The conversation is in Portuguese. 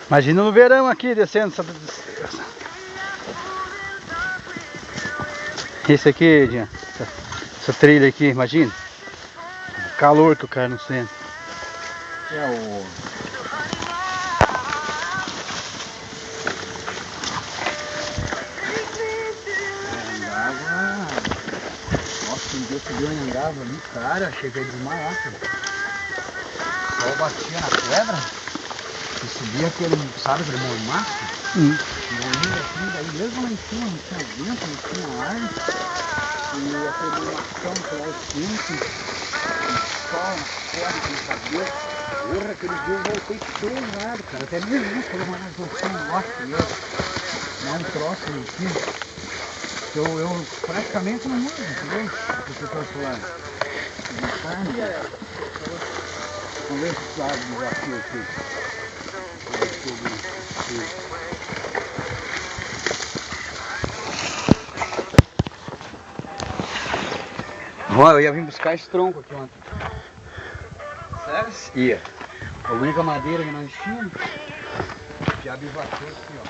Imagina no verão aqui, descendo esse aqui, Edinho, essa trilha aqui, imagina. O calor que o cara não sente. Nossa, um dia eu subi onde andava ali, cara, cheguei a desmaiar, cara. O sol batia na pedra e subia aquele, sabe, aquele mormaço. Morria assim, daí mesmo lá em cima não tinha vento, não tinha ar. E aquele mormação que lá quente, o sol na costa, na cabeça. Porra, aquele dia eu voltei torrado, cara. Até mesmo falou, mas você não gosta de não um troço aqui. Eu praticamente não uso, entendeu? O que eu tô falando. De carne. Vamos ver se sabe o desafio aqui. Ó, eu ia vir buscar esse tronco aqui ontem. Sério? Ia. A única madeira que nós tínhamos, já bivacou aqui, ó.